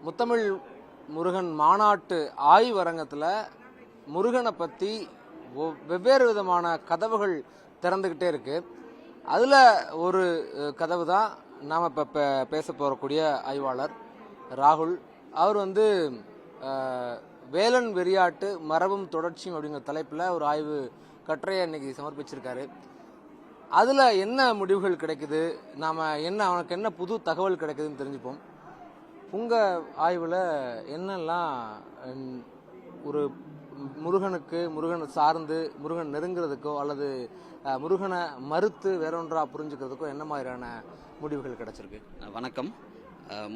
முத்தமிழ் முருகன் மாநாட்டு ஆய்வரங்கத்தில் முருகனை பற்றி வெவ்வேறு விதமான கதவுகள் திறந்துக்கிட்டே இருக்கு. அதில் ஒரு கதவு தான் நாம் இப்போ பேச போகக்கூடிய ஆய்வாளர் ராகுல். அவர் வேலன் வெறியாட்டு மரபும் தொடர்ச்சியும் அப்படிங்கிற தலைப்பில் ஒரு ஆய்வு கட்டுரையை இன்னைக்கு சமர்ப்பிச்சிருக்காரு. அதில் என்ன முடிவுகள் கிடைக்குது, நாம் அவனுக்கு என்ன புது தகவல் கிடைக்குதுன்னு தெரிஞ்சுப்போம். உங்கள் ஆய்வில் என்னெல்லாம் ஒரு முருகனை சார்ந்து முருகன் நெருங்கிறதுக்கோ அல்லது முருகனை மறுத்து வேறொன்றா புரிஞ்சுக்கிறதுக்கோ என்ன மாதிரியான முடிவுகள் கிடைச்சிருக்கு? வணக்கம்.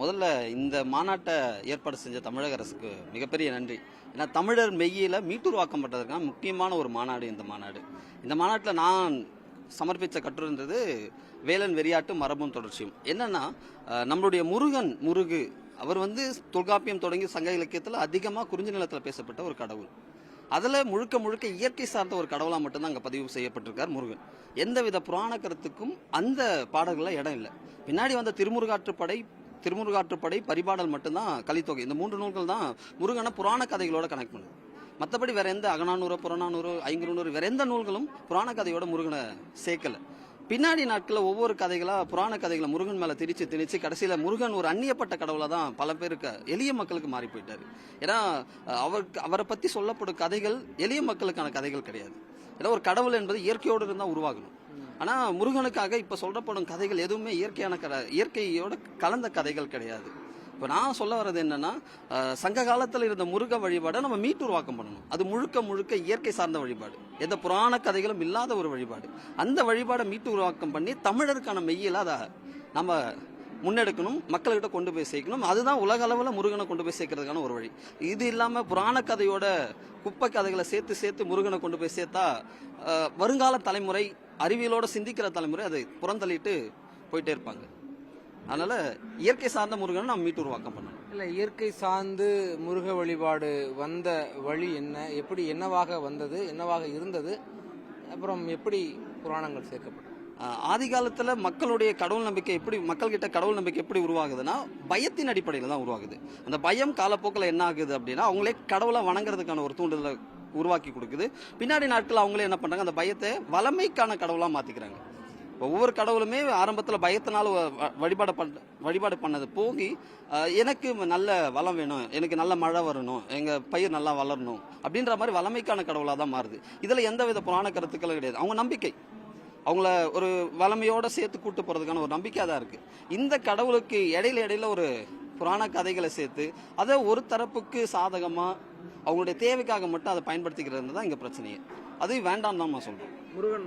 முதல்ல இந்த மாநாட்டை ஏற்பாடு செஞ்ச தமிழக அரசுக்கு மிகப்பெரிய நன்றி. ஏன்னா தமிழர் மெய்யில மீட்டுருவாக்கம் பண்றதுக்கான முக்கியமான ஒரு மாநாடு இந்த மாநாடு. இந்த மாநாட்டில் நான் சமர்ப்பித்த கட்டுரைன்றது வேலன் வெறியாட்டு மரபும் தொடர்ச்சியும். என்னன்னா நம்மளுடைய முருகு அவர் தொல்காப்பியம் தொடங்கி சங்க இலக்கியத்தில் அதிகமாக குறிஞ்சி நிலத்தில் பேசப்பட்ட ஒரு கடவுள். அதில் முழுக்க இயற்கை சார்ந்த ஒரு கடவுளாக மட்டும்தான் அங்கே பதிவு செய்யப்பட்டிருக்கார் முருகன். எந்தவித புராண கருத்துக்கும் அந்த பாடல்களில் இடம் இல்லை. பின்னாடி வந்த திருமுருகாற்றுப்படை பரிபாடல் மட்டும்தான் கலித்தொகை. இந்த 3 நூல்கள் தான் முருகனை புராண கதைகளோட கனெக்ட் பண்ணுது. மற்றபடி வேற எந்த அகநானூறு புறநானூறு ஐங்குறுநூறு வேற எந்த நூல்களும் புராண கதையோட முருகனை சேர்க்கல. பின்னாடி நாட்களில் ஒவ்வொரு கதைகளா புராண கதைகளை முருகன் மேல திணிச்சு கடைசியில முருகன் ஒரு அந்நியப்பட்ட கடவுளை தான் பல பேருக்கு எளிய மக்களுக்கு மாறி போயிட்டாரு. ஏன்னா அவரை பத்தி சொல்லப்படும் கதைகள் எளிய மக்களுக்கான கதைகள் கிடையாது. ஏன்னா ஒரு கடவுள் என்பது இயற்கையோடு இருந்தா உருவாகணும். ஆனா முருகனுக்காக இப்ப சொல்லப்படும் கதைகள் எதுவுமே இயற்கையோட கலந்த கதைகள் கிடையாது. இப்போ நான் சொல்ல வர்றது என்னன்னா, சங்க காலத்தில் இருந்த முருக வழிபாடை நம்ம மீட்டுருவாக்கம் பண்ணணும். அது முழுக்க இயற்கை சார்ந்த வழிபாடு, எந்த புராண கதைகளும் இல்லாத ஒரு வழிபாடு. அந்த வழிபாடை மீட்டுருவாக்கம் பண்ணி தமிழருக்கான மெய்யில அதை நம்ம முன்னெடுக்கணும், மக்கள்கிட்ட கொண்டு போய் சேர்க்கணும். அதுதான் உலக அளவில் முருகனை கொண்டு போய் சேர்க்கறதுக்கான ஒரு வழி. இது இல்லாம புராண கதையோட குப்பை கதைகளை சேர்த்து முருகனை கொண்டு போய் சேர்த்தா வருங்கால தலைமுறை, அறிவியலோட சிந்திக்கிற தலைமுறை அதை புறந்தள்ளிட்டு போயிட்டே இருப்பாங்க. அதனால இயற்கை சார்ந்த முருகனை நம்ம மீட்டுருவாக்கம் பண்ணணும். இல்லை, இயற்கை சார்ந்து முருக வழிபாடு வந்த வழி என்ன, எப்படி என்னவாக வந்தது, என்னவாக இருந்தது, அப்புறம் எப்படி புராணங்கள் சேர்க்கப்படும்? ஆதி காலத்துல மக்களுடைய கடவுள் நம்பிக்கை மக்கள்கிட்ட கடவுள் நம்பிக்கை எப்படி உருவாகுதுன்னா பயத்தின் அடிப்படையில் தான் உருவாகுது. அந்த பயம் காலப்போக்கில் என்ன ஆகுது அப்படின்னா அவங்களே கடவுளை வணங்குறதுக்கான ஒரு தூண்டுதலை உருவாக்கி கொடுக்குது. பின்னாடி நாட்கள் அவங்களே என்ன பண்றாங்க, அந்த பயத்தை வளமைக்கான கடவுளா மாத்திக்கிறாங்க. ஒவ்வொரு கடவுளுமே ஆரம்பத்தில் பயத்தினால வழிபாடு பண்ணது போகி எனக்கு நல்ல வளம் வேணும், எனக்கு நல்ல மழை வரணும், எங்கள் பயிர் நல்லா வளரணும் அப்படின்ற மாதிரி வளமைக்கான கடவுளாக தான் மாறுது. இதில் எந்தவித புராண கருத்துக்களும் கிடையாது. அவங்க நம்பிக்கை, அவங்கள ஒரு வளமையோடு சேர்த்து கூட்டு போகிறதுக்கான ஒரு நம்பிக்கை தான் இருக்குது. இந்த கடவுளுக்கு இடையில ஒரு புராண கதைகளை சேர்த்து அதை ஒரு தரப்புக்கு சாதகமாக அவங்களுடைய தேவைக்காக மட்டும் அதை பயன்படுத்திக்கிறது தான் இங்கே பிரச்சனையே. அது வேண்டாம் தான் நான் சொல்கிறேன்.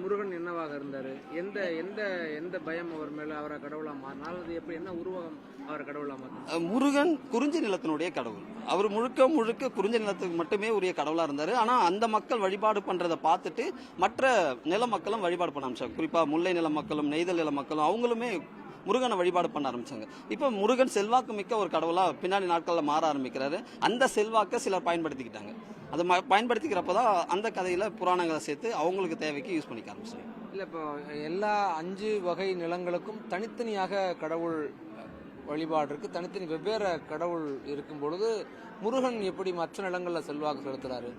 முருகன் என்னவாக இருந்தாரு? எந்த எந்த எந்த பயம் அவர் மேல அவரை கடவுளா மாறினால், அது எப்படி, என்ன உருவகம் அவரை கடவுளா மாறினார்? முருகன் குறிஞ்சி நிலத்தினுடைய கடவுள். அவர் முழுக்க குறிஞ்சி நிலத்துக்கு மட்டுமே உரிய கடவுளா இருந்தாரு. ஆனா அந்த மக்கள் வழிபாடு பண்றதை பார்த்துட்டு மற்ற நில மக்களும் வழிபாடு பண்ண ஆரம்பிச்சாங்க. குறிப்பா முல்லை நில மக்களும் நெய்தல் நில மக்களும் அவங்களுமே முருகனை வழிபாடு பண்ண ஆரம்பிச்சாங்க. இப்ப முருகன் செல்வாக்கு மிக்க ஒரு கடவுளா பின்னாடி நாட்கள்ல மாற ஆரம்பிக்கிறாரு. அந்த செல்வாக்கை சிலர் பயன்படுத்திக்கிட்டாங்க. அதை பயன்படுத்திக்கிறப்பதான் அந்த கதையில புராணங்களை சேர்த்து அவங்களுக்கு தேவைக்கு யூஸ் பண்ணிக்க ஆரம்பிச்சாங்க. இல்ல, இப்போ எல்லா 5 வகை நிலங்களுக்கும் தனித்தனியாக கடவுள் வழிபாடு இருக்கு, தனித்தனி வெவ்வேறு கடவுள் இருக்கும் பொழுது முருகன் எப்படி மற்ற நிலங்கள்ல செல்வாக்கு செலுத்துறாரு?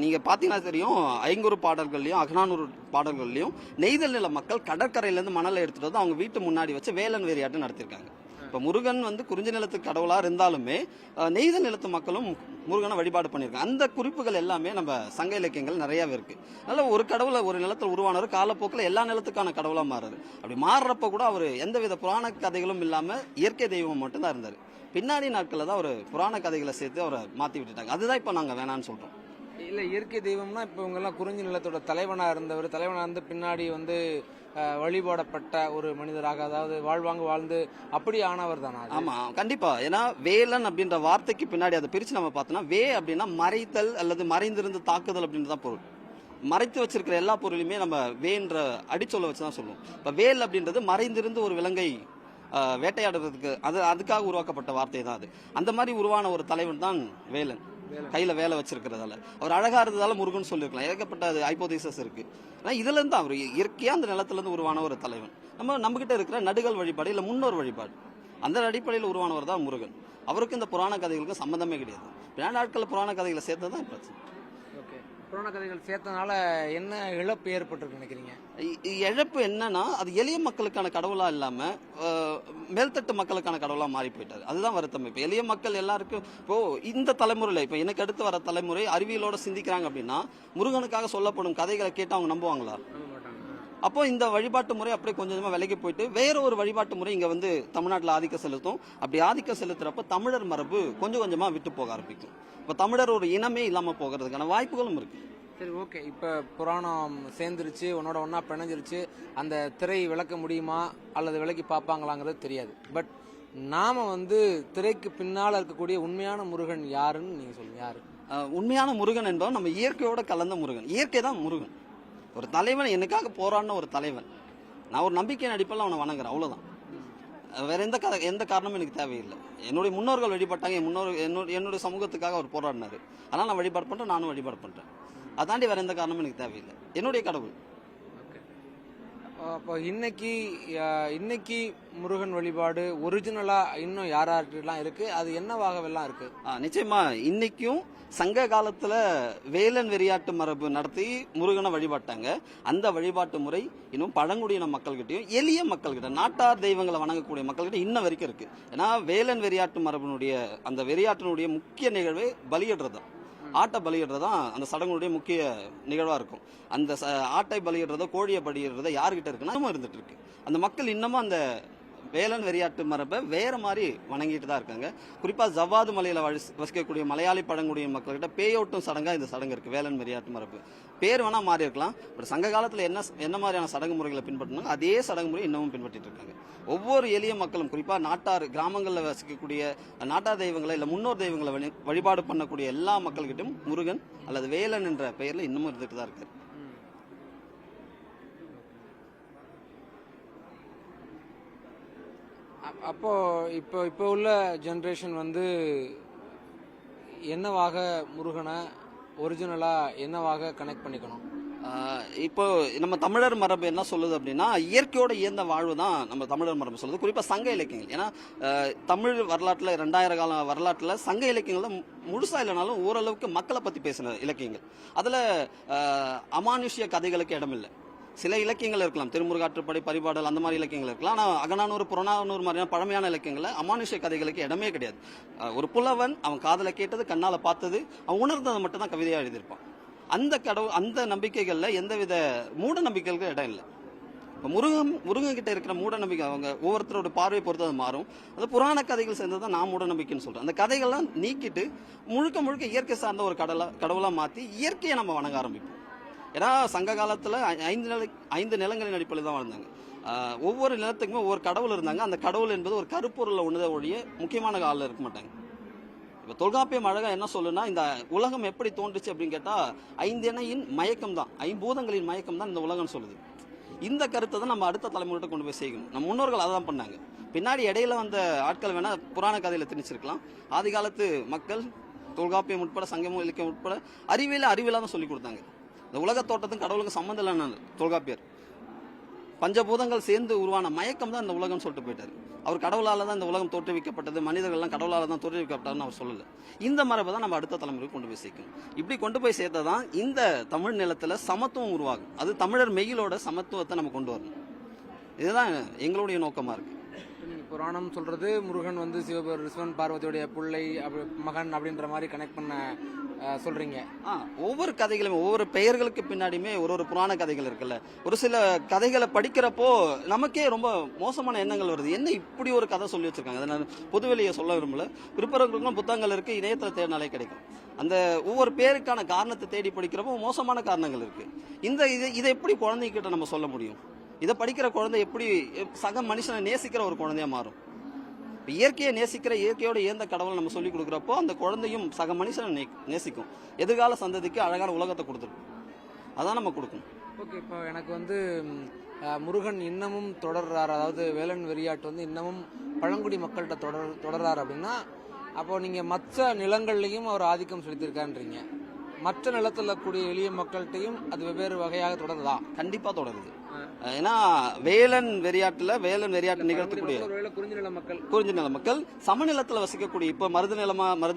நீங்க பாத்தீங்கன்னா தெரியும், ஐங்குறு பாடல்கள்லயும் அகநானூறு பாடல்கள்லயும் நெய்தல் நில மக்கள் கடற்கரையில இருந்து மணலை எடுத்துட்டு வந்து அவங்க வீட்டு முன்னாடி வச்சு வேலன் வேறியாட்டம் நடத்திருக்காங்க. இப்ப முருகன் குறிஞ்சி நிலத்துக்கு கடவுளா இருந்தாலுமே நெய்தல் நிலத்து மக்களும் முருகனை வழிபாடு பண்ணியிருக்காங்க. அந்த குறிப்புகள் எல்லாமே நம்ம சங்க இலக்கியங்கள் நிறையவே இருக்கு. அதனால ஒரு கடவுளை ஒரு நிலத்தில் உருவானவர் காலப்போக்கில் எல்லா நிலத்துக்கான கடவுளா மாறுறாரு. அப்படி மாறுறப்ப கூட அவர் எந்தவித புராண கதைகளும் இல்லாம இயற்கை தெய்வம் மட்டும்தான் இருந்தாரு. பின்னாடி நாட்களில் தான் ஒரு புராண கதைகளை சேர்த்து அவரை மாத்தி விட்டுட்டாங்க. அதுதான் இப்ப நாங்க வேணான்னு சொல்றோம். இல்ல, இயற்கை தெய்வம்னா இப்ப இவங்க எல்லாம் குறிஞ்சி நிலத்தோட தலைவனா இருந்து பின்னாடி வழிபாடப்பட்ட ஒரு மனிதராக, அதாவது வாழ்ந்து அப்படி ஆனவர் தானா? ஆமா, கண்டிப்பா. ஏன்னா வேலன் அப்படின்ற வார்த்தைக்கு பின்னாடி அதை பிரிச்சு நம்ம பார்த்தோம்னா, வே அப்படின்னா மறைத்தல் அல்லது மறைந்திருந்து தாக்குதல் அப்படின்றதான் பொருள். மறைத்து வச்சிருக்கிற எல்லா பொருளையுமே நம்ம வேன்ற அடிச்சொல்ல வச்சுதான் சொல்லுவோம். இப்ப வேல் அப்படின்றது மறைந்திருந்து ஒரு விலங்கை வேட்டையாடுறதுக்கு அதுக்காக உருவாக்கப்பட்ட வார்த்தை தான் அது. அந்த மாதிரி உருவான ஒரு தலைவன் தான் வேலன். கையில வேலை வச்சிருக்கிறதால அவர் அழகா இருந்ததால முருகன் சொல்லிருக்கலாம். ஏகப்பட்ட ஹைபோதீசஸ் இருக்கு. ஆனா இதுல இருந்து அவர் இயற்கையா அந்த நிலத்துல இருந்து உருவான ஒரு தலைவன். நம்ம கிட்ட இருக்கிற நடுகள் வழிபாடு இல்ல முன்னோர் வழிபாடு, அந்த அடிப்படையில் உருவானவர் தான் முருகன். அவருக்கும் இந்த புராண கதைகளுக்கும் சம்மந்தமே கிடையாது. பின்னாடி நாட்களில் புராண கதைகளை சேர்த்ததான் பிரச்சனை. ஓகே, புராண கதைகள் சேர்த்தனால என்ன இழப்பு ஏற்பட்டிருக்கு நினைக்கிறீங்க? இழப்பு என்னன்னா, அது எளிய மக்களுக்கான கடவுளா இல்லாம மேல்தட்டு மக்களுக்கான கடவுளா மாறி போயிட்டாரு. அதுதான் வருத்தம். இப்ப எளிய மக்கள் எல்லாருக்கும் இப்போ இந்த தலைமுறையில இப்ப எனக்கு அடுத்து வர தலைமுறை அறிவியலோட சிந்திக்கிறாங்க அப்படின்னா முருகனுக்காக சொல்லப்படும் கதைகளை கேட்டு அவங்க நம்புவாங்களா? அப்போ இந்த வழிபாட்டு முறை அப்படியே கொஞ்சம் கொஞ்சமா விலகி போயிட்டு வேற ஒரு வழிபாட்டு முறை இங்க வந்து தமிழ்நாட்டில் ஆதிக்கம் செலுத்தும். அப்படி ஆதிக்கம் செலுத்துறப்ப தமிழர் மரபு கொஞ்சம் கொஞ்சமா விட்டு போக ஆரம்பிக்கும். இப்ப தமிழர் ஒரு இனமே இல்லாம போகிறதுக்கான வாய்ப்புகளும் இருக்கு. சரி, ஓகே. இப்போ புராணம் சேர்ந்துருச்சு, உன்னோட ஒன்றா பிணைஞ்சிருச்சு, அந்த திரை விளக்க முடியுமா அல்லது விலக்கி பார்ப்பாங்களாங்கிறது தெரியாது. பட் நாம் வந்து திரைக்கு பின்னால் இருக்கக்கூடிய உண்மையான முருகன் யாருன்னு நீங்கள் சொல்லுங்க. யாரு உண்மையான முருகன் என்பவன் நம்ம இயற்கையோட கலந்த முருகன். இயற்கை தான் முருகன். ஒரு தலைவன், எனக்காக போராடின ஒரு தலைவன். நான் ஒரு நம்பிக்கையின் அடிப்படையில் அவனை வணங்குறேன், அவ்வளோதான். வேற எந்த காரணமும் எனக்கு தேவையில்லை. என்னுடைய முன்னோர்கள் வழிபட்டாங்க, என்னுடைய சமூகத்துக்காக அவர் போராடினாரு. அதனால் நான் வழிபாடு பண்ணுறேன், நானும் வழிபாடு பண்ணுறேன். அதாண்டி வேற எந்த காரணமும் எனக்கு தேவையில்லை. என்னுடைய கடவுள். அப்போ இன்னைக்கு முருகன் வழிபாடு ஒரிஜினலா இன்னும் யார்கிட்டலாம் இருக்கு? அது என்னவாகவெல்லாம் இருக்கு? நிச்சயமா இன்னைக்கும் சங்க காலத்துல வேலன் வெறியாட்டு மரபு நடத்தி முருகனை வழிபாட்டாங்க. அந்த வழிபாட்டு முறை இன்னும் பழங்குடியின மக்கள்கிட்டயும் எளிய மக்கள்கிட்ட, நாட்டார் தெய்வங்களை வணங்கக்கூடிய மக்கள்கிட்ட இன்ன வரைக்கும் இருக்கு. ஏன்னா வேலன் வெறியாட்டு மரபினுடைய அந்த வெறியாட்டினுடைய முக்கிய நிகழ்வு பலியிடுறது. ஆட்டை பலியிடுறதான் அந்த சடங்குடைய முக்கிய நிகழ்வா இருக்கும். அந்த ஆட்டை பலியிடுறதோ கோழியை பலியிடுறதோ யாருக்கிட்ட இருக்குன்னா இருந்துட்டு இருக்கு. அந்த மக்கள் இன்னமும் அந்த வேலன் வெறியாட்டு மரபை வேற மாதிரி வணங்கிட்டு தான் இருக்காங்க. குறிப்பா ஜவ்வாது மலையில வசிக்கக்கூடிய மலையாளி பழங்குடியின மக்கள்கிட்ட பேயோட்டும் சடங்கா இந்த சடங்கு இருக்கு. வேலன் வெறியாட்டு மரபு பேர் வேணா மாறி இருக்கலாம். பட் சங்க காலத்துல என்ன மாதிரியான சடங்கு முறைகளை பின்பற்றினாங்க அதே சடங்கு முறை இன்னமும் பின்பற்றிட்டு இருக்காங்க. ஒவ்வொரு எளிய மக்களும், குறிப்பா நாட்டார் கிராமங்களில் வசிக்கக்கூடிய நாட்டார் தெய்வங்களை இல்ல முன்னோர் தெய்வங்களை வழிபாடு பண்ணக்கூடிய எல்லா மக்கள்கிட்டும் முருகன் அல்லது வேலன் என்ற பெயர்ல இன்னமும் இருந்துட்டு தான் இருக்கு. அப்போ இப்போ உள்ள ஜென்ரேஷன் வந்து என்னவாக முருகனை ஒரிஜினலா என்னவாக கனெக்ட் பண்ணிக்கணும்? இப்போ நம்ம தமிழர் மரபு என்ன சொல்லுது அப்படின்னா, இயற்கையோட இயந்த வாழ்வு தான் நம்ம தமிழர் மரபு சொல்லுது. குறிப்பா சங்க இலக்கியங்கள். ஏன்னா தமிழ் வரலாற்றுல 2000 கால வரலாற்றுல சங்க இலக்கியங்கள் முழுசா இல்லைனாலும் ஓரளவுக்கு மக்களை பத்தி பேசின இலக்கியங்கள். அதுல அமானுஷ்ய கதைகளுக்கு இடம் இல்லை. சில இலக்கியங்கள் இருக்கலாம், திருமுருகாற்றுப்படை, பரிபாடல், அந்த மாதிரி இலக்கியங்கள் இருக்கலாம். ஆனால் அகநானூறு, புறநானூறு மாதிரியான பழமையான இலக்கியங்களை அமானுஷ்ய கதைகளுக்கு இடமே கிடையாது. ஒரு புலவன் அவன் காதலை கேட்டது, கண்ணால பார்த்தது, அவன் உணர்ந்ததை மட்டும் தான் கவிதையாக எழுதியிருப்பான். அந்த நம்பிக்கைகள்ல எந்தவித மூட நம்பிக்கைகளுக்கு இடம் இல்லை. இப்போ முருகன் கிட்ட இருக்கிற மூட நம்பிக்கை அவங்க ஒவ்வொருத்தரோட பார்வை பொறுத்து அது மாறும். அது புராண கதைகள் சேர்ந்ததான் நான் மூட நம்பிக்கைன்னு சொல்றேன். அந்த கதைகள்லாம் நீக்கிட்டு முழுக்க இயற்கை சார்ந்த ஒரு கடவுளா மாற்றி இயற்கையை நம்ம வணங்க ஆரம்பிப்போம். ஏன்னா சங்க காலத்துல 5 நிலங்களின் அடிப்படையில் தான் வாழ்ந்தாங்க. ஒவ்வொரு நிலத்துக்குமே ஒவ்வொரு கடவுள் இருந்தாங்க. அந்த கடவுள் என்பது ஒரு கருப்பொருளை உணர்ந்த ஒழிய முக்கியமான காலில் இருக்க மாட்டாங்க. இப்போ தொல்காப்பியம் அழகா என்ன சொல்லுன்னா, இந்த உலகம் எப்படி தோன்றுச்சு அப்படின்னு கேட்டா 5 எண்ணையின் மயக்கம் தான், 5 பூதங்களின் மயக்கம் தான் இந்த உலகம் சொல்லுது. இந்த கருத்தை தான் நம்ம அடுத்த தலைமுறைகிட்ட கொண்டு போய் சேர்க்கணும். நம்ம முன்னோர்கள் அதை தான் பண்ணாங்க. பின்னாடி இடையில வந்த ஆட்கள் வேணா புராண கதையில திணிச்சிருக்கலாம். ஆதி காலத்து மக்கள் தொல்காப்பியம் உட்பட சங்கம் இலக்கியம் உட்பட அறிவியலா தான் சொல்லி கொடுத்தாங்க. இந்த உலக தோட்டத்துக்கும் கடவுளுக்கும் சம்மந்தம் இல்லைன்னு தொல்காப்பியர். பஞ்சபூதங்கள் சேர்ந்து உருவான மயக்கம் தான் இந்த உலகம் சொல்லிட்டு போயிட்டாரு. அவர் கடவுளால தான் இந்த உலகம் தோற்றுவிக்கப்பட்டது, மனிதர்கள்லாம் கடவுளால தான் தோற்றுவிக்கப்பட்டாருன்னு அவர் சொல்லல. இந்த மரபை தான் நம்ம அடுத்த தலைமுறைக்கு கொண்டு போய் சேர்க்கணும். இப்படி கொண்டு போய் சேர்த்ததான் இந்த தமிழ் நிலத்துல சமத்துவம் உருவாகும். அது தமிழர் மெயிலோட சமத்துவத்தை நம்ம கொண்டு வரணும். இதுதான் எங்களுடைய நோக்கமா இருக்கு. புராணம் சொல்றது முருகன் வந்து சிவன் பார்வதியுடைய பிள்ளை மகன் அப்படின்ற மாதிரி கனெக்ட் பண்ண சொல்றீங்க. ஒவ்வொரு கதைகளும் ஒவ்வொரு பெயர்களுக்கு பின்னாடியுமே ஒரு புராண கதைகள் இருக்குல்ல. ஒரு சில கதைகளை படிக்கிறப்போ நமக்கே ரொம்ப மோசமான எண்ணங்கள் வருது. என்ன இப்படி ஒரு கதை சொல்லி வச்சிருக்காங்க, அதை நான் பொதுவெளியை சொல்ல விரும்பல. விருப்பங்களுக்கும் புத்தகங்கள் இருக்கு, இணையத்தில் தேடினாலே கிடைக்கும். அந்த ஒவ்வொரு பேருக்கான காரணத்தை தேடி படிக்கிறப்போ மோசமான காரணங்கள் இருக்கு. இதை எப்படி குழந்தைகிட்ட நம்ம சொல்ல முடியும்? இதை படிக்கிற குழந்தை எப்படி சக மனுஷனை நேசிக்கிற ஒரு குழந்தையா மாறும்? இயற்கையை நேசிக்கிற, இயற்கையோட இயந்த கடவுளை நம்ம சொல்லி கொடுக்குறப்போ அந்த குழந்தையும் சக மனுஷனை நேசிக்கும். எதிர்கால சந்ததிக்கு அழகான உலகத்தை கொடுத்துருக்கும். அதான் நம்ம கொடுக்கணும். ஓகே, இப்போ எனக்கு வந்து முருகன் இன்னமும் தொடர்றாரு, அதாவது வேலன் வெறியாட்டு வந்து இன்னமும் பழங்குடி மக்கள்கிட்ட தொடர்றாரு அப்படின்னா, அப்போ நீங்க மற்ற நிலங்கள்லையும் அவர் ஆதிக்கம் செலுத்தியிருக்கான்றீங்க. மற்ற நிலத்தில் கூடிய எளிய மக்கள்கிட்டையும் அது வெவ்வேறு வகையாக தொடருதா? கண்டிப்பா தொடருது. ஏன்னா வேலன் வெறியாட்டு நிகழ்த்தக்கூடிய குறிஞ்சிநில மக்கள் குறிஞ்சி நில மக்கள் சமநிலத்தில் வசிக்கக்கூடிய இப்போ மருது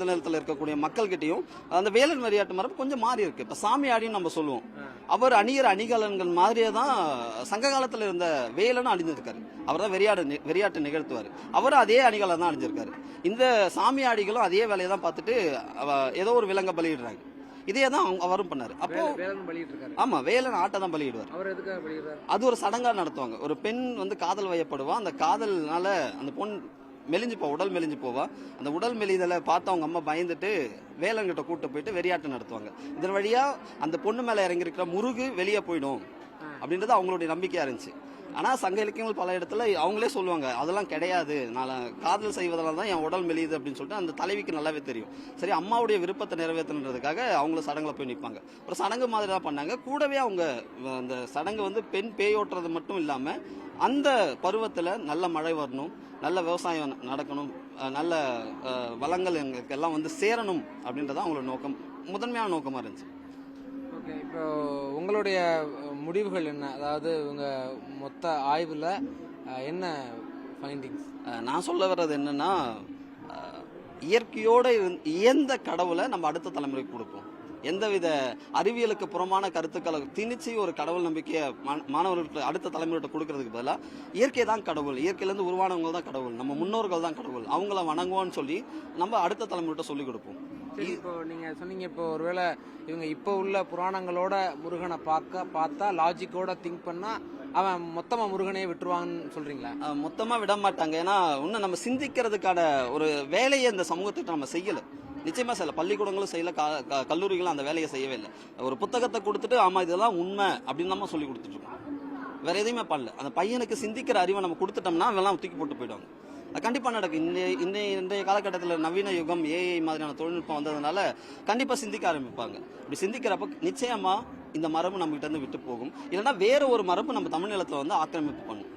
நிலத்தில் இருக்கக்கூடிய மக்கள்கிட்டையும் அந்த வேலன் வெறியாட்டு மரபு கொஞ்சம் மாறி இருக்கு. இப்போ சாமியாடின்னு நம்ம சொல்லுவோம். அவர் அணியிற அணிகலன்கள் மாதிரியே தான் சங்க காலத்தில் இருந்த வேலனும் அணிஞ்சிருக்காரு. அவர் தான் வெறியாட்டு நிகழ்த்துவார். அவரும் அதே அணிகலன் தான் அணிஞ்சிருக்காரு. இந்த சாமியாடிகளும் அதே வேலையை தான் பார்த்துட்டு ஏதோ ஒரு விலங்கை பலியிடுறாங்க. இதே தான் அவரும் பண்ணாரு. அப்போ ஆமா, வேலன் ஆட்டை தான் பலியிடுவார். அது ஒரு சடங்கா நடத்துவாங்க. ஒரு பெண் வந்து காதல் வயப்படுவா. அந்த காதல்னால அந்த பொண் உடல் மெலிஞ்சு போவா. அந்த உடல் மெலிதலை பார்த்து அவங்க அம்மா பயந்துட்டு வேலன் கிட்ட கூட்டு போயிட்டு வெறியாட்டம் நடத்துவாங்க. இதன் வழியா அந்த பொண்ணு மேல இறங்கி இருக்கிற முருகு வெளியே போயிடும் அப்படின்றது அவங்களுடைய நம்பிக்கையா இருந்துச்சு. ஆனா சங்க இலக்கியங்கள் பல இடத்துல அவங்களே சொல்லுவாங்க, அதெல்லாம் கிடையாது, நான் காதல் செய்வதனால தான் என் உடல் மெலியுது அப்படின்னு சொல்லிட்டு அந்த தலைவிக்கு நல்லாவே தெரியும். சரி, அம்மாவுடைய விருப்பத்தை நிறைவேற்றணுன்றதுக்காக அவங்கள சடங்குல போய் நிற்பாங்க. ஒரு சடங்கு மாதிரி தான் பண்ணாங்க. கூடவே அவங்க அந்த சடங்கு வந்து பெண் பேயோட்டுறது மட்டும் இல்லாம அந்த பருவத்துல நல்ல மழை வரணும், நல்ல விவசாயம் நடக்கணும், நல்ல வளங்கள் எல்லாம் வந்து சேரணும் அப்படின்றத அவங்களோட நோக்கம், முதன்மையான நோக்கமா இருந்துச்சு. ஓகே, இப்போ உங்களுடைய முடிவுகள் என்ன? அதாவது உங்க மொத்த ஆய்வுல என்ன ஃபைண்டிங்ஸ்? நான் சொல்ல வர்றது என்னன்னா, இயற்கையோட இயந்த கடவுளை நம்ம அடுத்த தலைமுறைக்கு கொடுப்போம். எந்தவித அறிவியலுக்கு புறமான கருத்துக்களை திணிச்சு ஒரு கடவுள் நம்பிக்கையை மாணவர்களுக்கு அடுத்த தலைமுறைகிட்ட கொடுக்கறதுக்கு பதிலாக இயற்கை தான் கடவுள், இயற்கையிலேருந்து உருவானவங்க தான் கடவுள், நம்ம முன்னோர்கள் தான் கடவுள், அவங்கள வணங்குவோன்னு சொல்லி நம்ம அடுத்த தலைமுறைகிட்ட சொல்லிக் கொடுப்போம். இப்போ நீங்க சொன்னீங்க, இப்போ ஒருவேளை இவங்க இப்போ உள்ள புராணங்களோட முருகனை பார்த்தா லாஜிக்கோட திங்க் பண்ணா அவன் மொத்தமா முருகனையே விட்டுருவான்னு சொல்றீங்களா? மொத்தமா விட மாட்டாங்க. ஏன்னா இன்னும் நம்ம சிந்திக்கிறதுக்கான ஒரு வேலையை இந்த சமூகத்துக்கு நம்ம செய்யல. நிச்சயமா செய்யல. பள்ளிக்கூடங்களும் செய்யல, கல்லூரிகளும் அந்த வேலையை செய்யவே இல்லை. ஒரு புத்தகத்தை கொடுத்துட்டு ஆமா இதெல்லாம் உண்மை அப்படின்னு நம்ம சொல்லி கொடுத்துட்டு இருக்கோம். வேற எதையுமே பண்ணல. அந்த பையனுக்கு சிந்திக்கிற அறிவை நம்ம கொடுத்துட்டோம்னா அவெல்லாம் தூக்கி போட்டு போயிடுவாங்க. அது கண்டிப்பா நடக்கும். இன்றைய காலகட்டத்தில் நவீன யுகம், ஏஐ மாதிரியான தொழில்நுட்பம் வந்ததுனால கண்டிப்பா சிந்திக்க ஆரம்பிப்பாங்க. இப்படி சிந்திக்கிறப்ப நிச்சயமா இந்த மரபு நம்ம கிட்ட இருந்து விட்டு போகும். இல்லைன்னா வேற ஒரு மரபு நம்ம தமிழ்நிலத்துல வந்து ஆக்கிரமிப்பு பண்ணும்.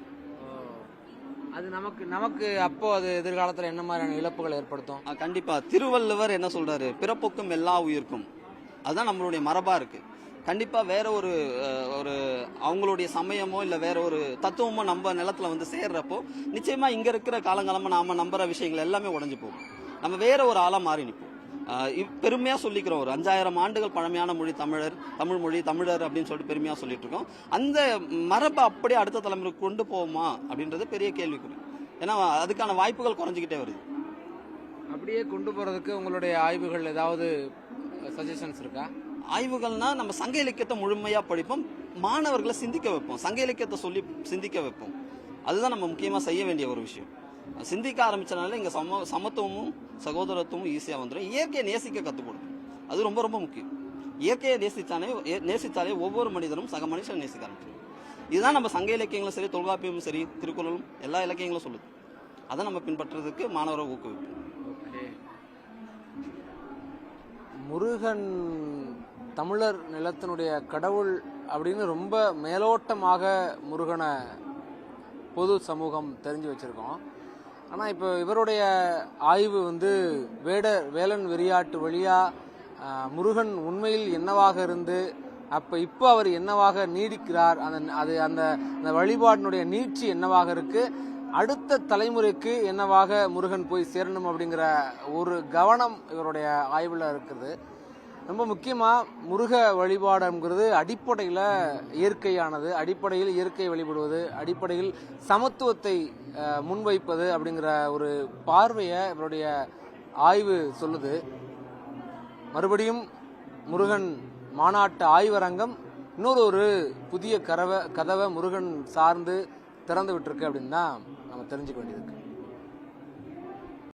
அது நமக்கு அப்போ அது எதிர்காலத்துல என்ன மாதிரியான இழப்புகள் ஏற்படுத்தும்? கண்டிப்பா. திருவள்ளுவர் என்ன சொல்றாரு? பிறப்புக்கும் எல்லா உயிர்க்கும். அதுதான் நம்மளுடைய மரபா இருக்கு. கண்டிப்பா வேற ஒரு அவங்களுடைய சமயமோ இல்ல வேற ஒரு தத்துவமோ நம்ம நிலத்துல வந்து சேர்றப்போ நிச்சயமா இங்க இருக்கிற காலங்காலமா நாம நம்புற விஷயங்கள் எல்லாமே உடைஞ்சு போகும். நம்ம வேற ஒரு ஆளா மாறி நிற்போம். பெருமையா சொல்லிக்கிறோம், ஒரு 5000 ஆண்டுகள் பழமையான மொழி தமிழ் மொழி, தமிழர் அப்படின்னு சொல்லிட்டு பெருமையா சொல்லிட்டு இருக்கோம். அந்த மரபை அப்படியே அடுத்த தலைமுறைக்கு கொண்டு போவோமா அப்படின்றது பெரிய கேள்விக்குறி. ஏன்னா அதுக்கான வாய்ப்புகள் குறைஞ்சிக்கிட்டே வருது. அப்படியே கொண்டு போறதுக்கு உங்களுடைய ஆய்வுகள் ஏதாவது சஜஷன்ஸ் இருக்கா? ஆய்வுகள்னா நம்ம சங்க இலக்கியத்தை முழுமையா படிப்போம், மாணவர்களை சிந்திக்க வைப்போம், சங்க இலக்கியத்தை சொல்லி சிந்திக்க வைப்போம். அதுதான் நம்ம முக்கியமா செய்ய வேண்டிய ஒரு விஷயம். சிந்திக்க ஆரம்பிச்சனால இங்க சமத்துவமும் சகோதரத்துவமும் ஈஸியா வந்துடும். இயற்கையை நேசிக்க கற்றுக் கொடுக்கும். அது ரொம்ப ரொம்ப முக்கியம். இயற்கையை நேசித்தாலே ஒவ்வொரு மனிதனும் சக மனுஷன் நேசிக்க ஆரம்பிச்சிடும். இதுதான் நம்ம சங்க இலக்கியங்களும் சரி, தொல்காப்பியமும் சரி, திருக்குறளும் எல்லா இலக்கியங்களும் சொல்லுது. அதை நம்ம பின்பற்றுறதுக்கு மாணவரை ஊக்குவிப்போம். முருகன் தமிழர் நிலத்தினுடைய கடவுள் அப்படின்னு ரொம்ப மேலோட்டமாக முருகனை பொது சமூகம் தெரிஞ்சு வச்சிருக்கோம். ஆனால் இப்போ இவருடைய ஆய்வு வந்து வேலன் வெறியாட்டு வழியா முருகன் உண்மையில் என்னவாக இருந்து இப்போ அவர் என்னவாக நீடிக்கிறார், அந்த வழிபாட்டினுடைய நீட்சி என்னவாக இருக்கு, அடுத்த தலைமுறைக்கு என்னவாக முருகன் போய் சேரணும் அப்படிங்கிற ஒரு கவனம் இவருடைய ஆய்வில் இருக்குது. ரொம்ப முக்கியமாக முருக வழிபாடுங்கிறது அடிப்படையில் இயற்கையானது, அடிப்படையில் இயற்கை வழிபடுவது, அடிப்படையில் சமத்துவத்தை முன்வைப்பது அப்படிங்கிற ஒரு பார்வையை இவருடைய ஆய்வு சொல்லுது. மறுபடியும் முருகன் மாநாட்டு ஆய்வரங்கம் இன்னொரு புதிய கதவை முருகன் சார்ந்து திறந்து விட்டுருக்கு அப்படின்னு தான் நம்ம தெரிஞ்சுக்க வேண்டியது இருக்கு.